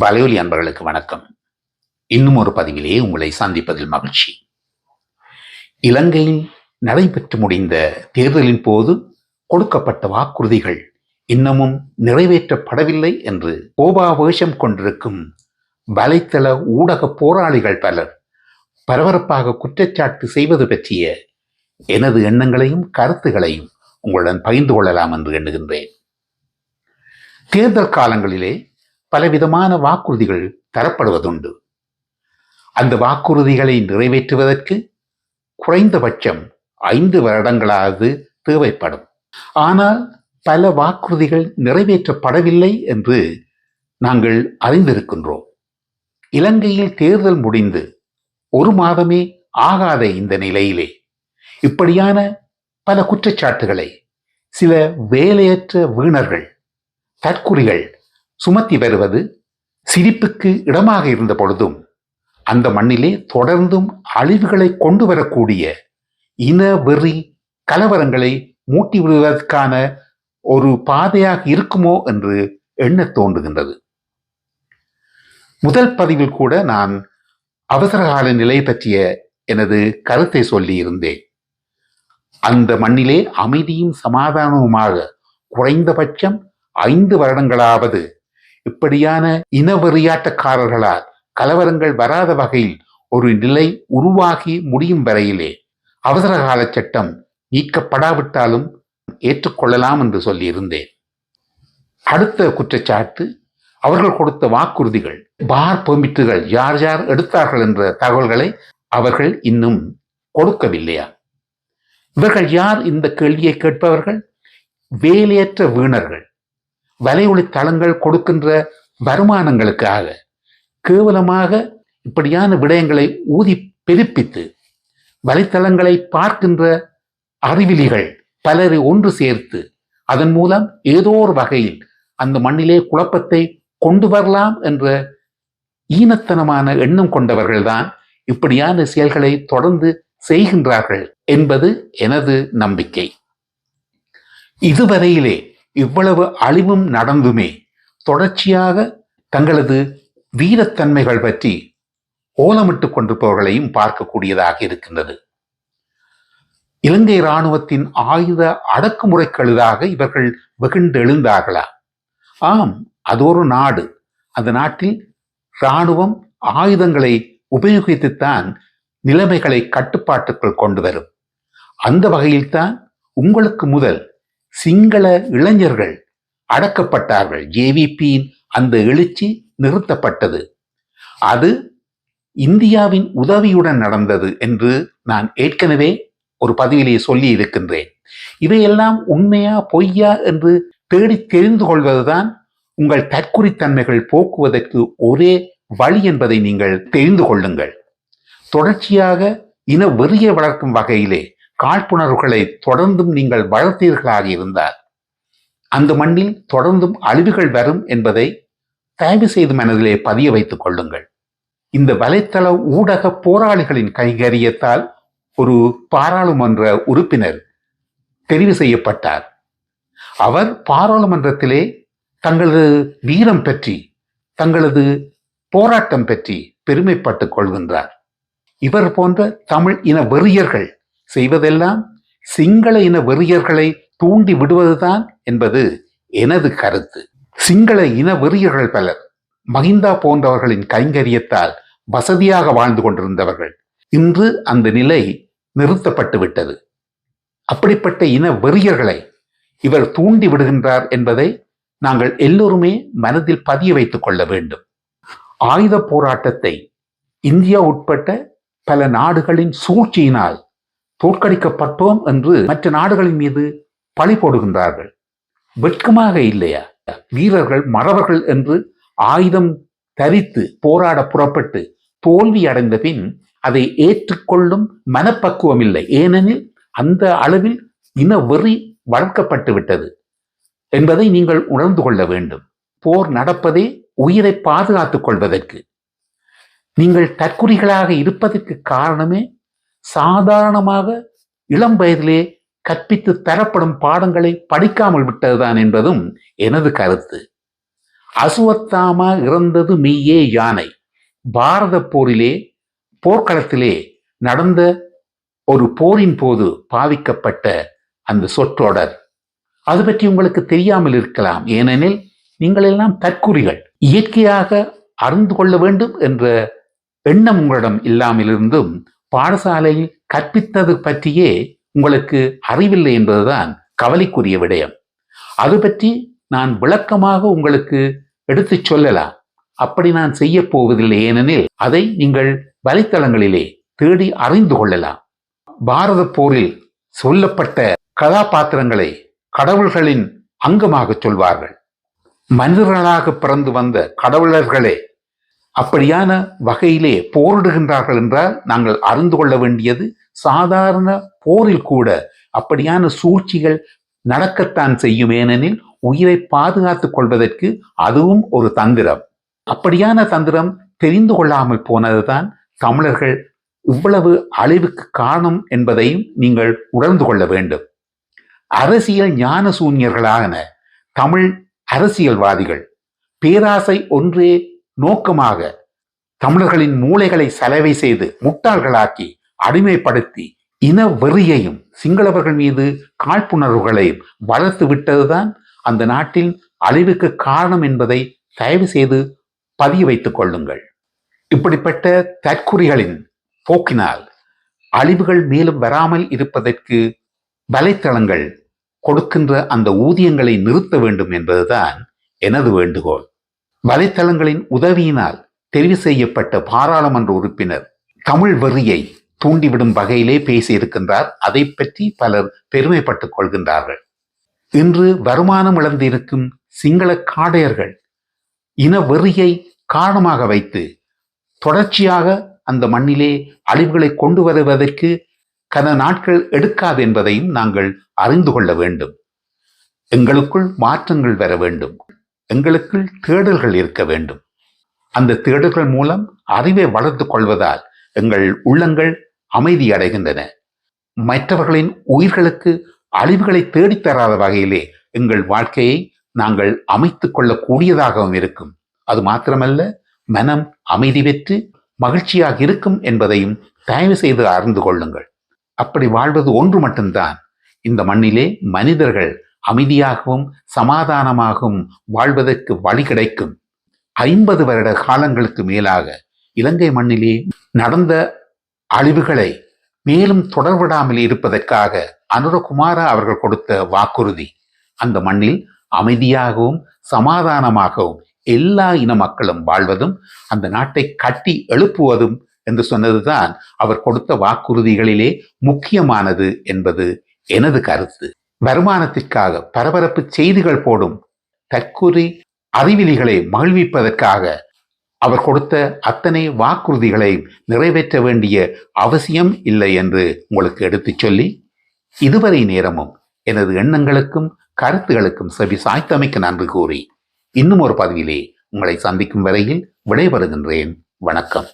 வலையொலி அன்பர்களுக்கு வணக்கம். இன்னும் ஒரு பதிவிலே உங்களை சந்திப்பதில் மகிழ்ச்சி. இலங்கையில் நடைபெற்று முடிந்த தேர்தலின் போது கொடுக்கப்பட்ட வாக்குறுதிகள் இன்னமும் நிறைவேற்றப்படவில்லை என்று கோபாவேசம் கொண்டிருக்கும் வலைத்தள ஊடக போராளிகள் பலர் பரபரப்பாக குற்றச்சாட்டு செய்வது பற்றிய எனது எண்ணங்களையும் கருத்துகளையும் உங்களுடன் பகிர்ந்து கொள்ளலாம் என்று எண்ணுகின்றேன். தேர்தல் காலங்களிலே பலவிதமான வாக்குறுதிகள் தரப்படுவதுண்டு. அந்த வாக்குறுதிகளை நிறைவேற்றுவதற்கு குறைந்தபட்சம் 5 வருடங்களாவது தேவைப்படும். ஆனால் பல வாக்குறுதிகள் நிறைவேற்றப்படவில்லை என்று நாங்கள் அறிந்திருக்கின்றோம். இலங்கையில் தேர்தல் முடிந்து 1 மாதமே ஆகாத இந்த நிலையிலே இப்படியான பல குற்றச்சாட்டுகளை சில வேலையற்ற வீணர்கள், தற்குறிகள் சுமத்தி வருவது சிரிப்புக்கு இடமாக இருந்த பொழுதும் அந்த மண்ணிலே தொடர்ந்தும் அழிவுகளை கொண்டு வரக்கூடிய இன வெறி கலவரங்களை மூட்டி விடுவதற்கான ஒரு பாதையாக இருக்குமோ என்று எண்ண தோன்றுகின்றது. முதல் பதிவில் கூட நான் அவசரகால நிலை பற்றிய எனது கருத்தை சொல்லி இருந்தேன். அந்த மண்ணிலே அமைதியும் சமாதானமுமாக குறைந்தபட்சம் 5 வருடங்களாவது இப்படியான இனவெறியாட்டக்காரர்களால் கலவரங்கள் வராத வகையில் ஒரு நிலை உருவாகி முடியும் வரையிலே அவசரகால சட்டம் நீக்கப்படாவிட்டாலும் ஏற்றுக்கொள்ளலாம் என்று சொல்லியிருந்தேன். அடுத்த குற்றச்சாட்டு, அவர்கள் கொடுத்த வாக்குறுதிகள், பார் பெர்மிட்டுகள் யார் யார் எடுத்தார்கள் என்ற தகவல்களை அவர்கள் இன்னும் கொடுக்கவில்லையா? இவர்கள் யார்? இந்த கேள்வியை கேட்பவர்கள் வேலையற்ற வீணர்கள். வலையொலி தளங்கள் கொடுக்கின்ற வருமானங்களுக்காக கேவலமாக இப்படியான விடயங்களை ஊதி பெருப்பித்து வலைத்தளங்களை பார்க்கின்ற அறிவிலிகள் பலரை ஒன்று சேர்த்து அதன் மூலம் ஏதோ ஒரு வகையில் அந்த மண்ணிலே குழப்பத்தை கொண்டு வரலாம் என்ற ஈனத்தனமான எண்ணம் கொண்டவர்கள்தான் இப்படியான செயல்களை தொடர்ந்து செய்கின்றார்கள் என்பது எனது நம்பிக்கை. இதுவரையிலே இவ்வளவு அழிவும் நடந்துமே தொடர்ச்சியாக தங்களது வீரத்தன்மைகள் பற்றி ஓலமிட்டுக் கொண்டிருப்பவர்களையும் பார்க்கக்கூடியதாக இருக்கின்றது. இலங்கை இராணுவத்தின் ஆயுத அடக்குமுறைகளுக்காக இவர்கள் வெகுண்டு எழுந்தார்களா? ஆம், அது ஒரு நாடு. அந்த நாட்டில் இராணுவம் ஆயுதங்களை உபயோகித்துத்தான் நிலைமைகளை கட்டுப்பாட்டுக்குள் கொண்டு வரும். அந்த வகையில்தான் உங்களுக்கு முதல் சிங்கள இளைஞர்கள் அடக்கப்பட்டார்கள். ஜேவிபியின் அந்த எழுச்சி நிறுத்தப்பட்டது. அது இந்தியாவின் உதவியுடன் நடந்தது என்று நான் ஏற்கனவே ஒரு பதிவிலே சொல்லி இருக்கின்றேன். இவையெல்லாம் உண்மையா பொய்யா என்று தேடி தெரிந்து கொள்வதுதான் உங்கள் தற்குறித்தன்மைகள் போக்குவதற்கு ஒரே வழி என்பதை நீங்கள் தெரிந்து கொள்ளுங்கள். தொடர்ச்சியாக இன வெறியை வளர்க்கும் வகையிலே காழ்ப்புணர்வுகளை தொடர்ந்தும் நீங்கள் வளர்த்தீர்களாக இருந்தால் அந்த மண்ணில் தொடர்ந்தும் அழிவுகள் வரும் என்பதை தயவு செய்து மனதிலே பதிய வைத்துக் கொள்ளுங்கள். இந்த வலைத்தள ஊடக போராளிகளின் கைகரியத்தால் ஒரு பாராளுமன்ற உறுப்பினர் தெரிவு செய்யப்பட்டார். அவர் பாராளுமன்றத்திலே தங்களது வீரம் பற்றி, தங்களது போராட்டம் பற்றி பெருமைப்பட்டுக் கொள்கின்றார். இவர் போன்ற தமிழ் இன வெறியர்கள் செய்வதெல்லாம் சிங்கள இன வெறியர்களை தூண்டி விடுவதுதான் என்பது எனது கருத்து. சிங்கள இன வெறியர்கள் பலர் மகிந்தா போன்றவர்களின் கைங்கரியத்தால் வசதியாக வாழ்ந்து கொண்டிருந்தவர்கள். இன்று அந்த நிலை நிறுத்தப்பட்டு விட்டது. அப்படிப்பட்ட இன வெறியர்களை இவர் தூண்டி விடுகின்றார் என்பதை நாங்கள் எல்லோருமே மனதில் பதிய வைத்துக் கொள்ள வேண்டும். ஆயுத போராட்டத்தை இந்தியா உட்பட்ட பல நாடுகளின் சூழ்ச்சியினால் தோற்கடிக்கப்பட்டோம் என்று மற்ற நாடுகளின் மீது பழி போடுகின்றார்கள். வெட்கமாக இல்லையா? வீரர்கள் மறவர்கள் என்று ஆயுதம் தரித்து போராட புறப்பட்டு தோல்வி அடைந்த பின் அதை ஏற்றுக்கொள்ளும் மனப்பக்குவம் இல்லை. ஏனெனில் அந்த அளவில் இன வெறி வளர்க்கப்பட்டு விட்டது என்பதை நீங்கள் உணர்ந்து கொள்ள வேண்டும். போர் நடப்பதே உயிரை பாதுகாத்துக் கொள்வதற்கு. நீங்கள் தற்குறிகளாக இருப்பதற்கு காரணமே சாதாரணமாக இளம் வயதிலே கற்பித்து தரப்படும் பாடங்களை படிக்காமல் விட்டதுதான் என்பதும் எனது கருத்து. அசுவத்தாமா இறந்தது மெய்யே யானை. பாரத போரிலே போர்க்களத்திலே நடந்த ஒரு போரின் போது பாவிக்கப்பட்ட அந்த சொற்றொடர். அது பற்றி உங்களுக்கு தெரியாமல் இருக்கலாம். ஏனெனில் நீங்கள் எல்லாம் தற்குறிகள். இயற்கையாக அறிந்து கொள்ள வேண்டும் என்ற எண்ணம் உங்களிடம் இல்லாமல் இருந்தும் பாடசாலையில் கற்பித்தது பற்றியே உங்களுக்கு அறிவில்லை என்பதுதான் கவலைக்குரிய விடயம். அது பற்றி நான் விளக்கமாக உங்களுக்கு எடுத்துச் சொல்லலாம். அப்படி நான் செய்ய போவதில்லை. ஏனெனில் அதை நீங்கள் வலைத்தளங்களிலே தேடி அறிந்து கொள்ளலாம். பாரத போரில் சொல்லப்பட்ட கதாபாத்திரங்களை கடவுள்களின் அங்கமாக சொல்வார்கள். மனிதர்களாக பிறந்து வந்த கடவுளர்களே அப்படியான வகையிலே போரிடுகின்றார்கள் என்றால் நாங்கள் அறிந்து கொள்ள வேண்டியது, சாதாரண போரில் கூட அப்படியான சூழ்ச்சிகள் நடக்கத்தான் செய்யும். ஏனெனில் உயிரை பாதுகாத்துக் கொள்வதற்கு அதுவும் ஒரு தந்திரம். அப்படியான தந்திரம் தெரிந்து கொள்ளாமல் போனதுதான் தமிழர்கள் இவ்வளவு அழிவுக்கு காரணம் என்பதையும் நீங்கள் உணர்ந்து கொள்ள வேண்டும். அரசியல் ஞான சூன்யர்களான தமிழ் அரசியல்வாதிகள் பேராசை ஒன்றே நோக்கமாக தமிழர்களின் மூளைகளை சலவை செய்து முட்டாள்களாக்கி அடிமைப்படுத்தி இன வெறியையும் சிங்களவர்கள் மீது காழ்ப்புணர்வுகளையும் வளர்த்து விட்டதுதான் அந்த நாட்டில் அழிவுக்கு காரணம் என்பதை தயவு செய்து பதிய வைத்துக் கொள்ளுங்கள். இப்படிப்பட்ட தற்குறிகளின் போக்கினால் அழிவுகள் மேலும் வராமல் இருப்பதற்கு வலைத்தளங்கள் கொடுக்கின்ற அந்த ஊதியங்களை நிறுத்த வேண்டும் என்பதுதான் எனது வேண்டுகோள். வலைத்தளங்களின் உதவியினால் தெரிவு செய்யப்பட்ட பாராளுமன்ற உறுப்பினர் தமிழ் வெறியை தூண்டிவிடும் வகையிலே பேசியிருக்கின்றார். அதை பற்றி பலர் பெருமைப்பட்டுக் கொள்கின்றார்கள். இன்று வருமானம் இழந்திருக்கும் சிங்கள காடையர்கள் இன வெறியை காரணமாக வைத்து தொடர்ச்சியாக அந்த மண்ணிலே அழிவுகளை கொண்டு வருவதற்கு கன நாட்கள் எடுக்காது என்பதையும் நாங்கள் அறிந்து கொள்ள வேண்டும். எங்களுக்குள் மாற்றங்கள் வர வேண்டும். எங்களுக்குள் தேடல்கள் இருக்க வேண்டும். அந்த தேடல்கள் மூலம் அறிவை வளர்த்து கொள்வதால் எங்கள் உள்ளங்கள் அமைதி அடைகின்றன. மற்றவர்களின் உயிர்களுக்கு அழிவுகளை தேடித்தராத வகையிலே எங்கள் வாழ்க்கையை நாங்கள் அமைத்துக் கொள்ளக்கூடியதாகவும் இருக்கும். அது மாத்திரமல்ல, மனம் அமைதி பெற்று மகிழ்ச்சியாக இருக்கும் என்பதையும் தயவு செய்து அறிந்து கொள்ளுங்கள். அப்படி வாழ்வது ஒன்று மட்டும்தான் இந்த மண்ணிலே மனிதர்கள் அமைதியாகவும் சமாதானமாகவும் வாழ்வதற்கு வழி கிடைக்கும். 50 வருட காலங்களுக்கு மேலாக இலங்கை மண்ணிலே நடந்த அழிவுகளை மேலும் தொடர்விடாமல் இருப்பதற்காக அனுரகுமாரா அவர்கள் கொடுத்த வாக்குறுதி, அந்த மண்ணில் அமைதியாகவும் சமாதானமாகவும் எல்லா இன மக்களும் வாழ்வதும் அந்த நாட்டை கட்டி எழுப்புவதும் என்று சொன்னதுதான் அவர் கொடுத்த வாக்குறுதிகளிலே முக்கியமானது என்பது எனது கருத்து. வருமானத்திற்காக பரபரப்பு செய்திகள் போடும் தற்குறி அறிவிலிகளை மகிழ்விப்பதற்காக அவர் கொடுத்த அத்தனை வாக்குறுதிகளை நிறைவேற்ற வேண்டிய அவசியம் இல்லை என்று உங்களுக்கு எடுத்துச் சொல்லி, இதுவரை நேரமும் எனது எண்ணங்களுக்கும் கருத்துகளுக்கும் செவி சாய்த்தமைக்கு நன்றி கூறி இன்னும் ஒரு பதிவிலே உங்களை சந்திக்கும் வரையில் விடைபெறுகின்றேன். வணக்கம்.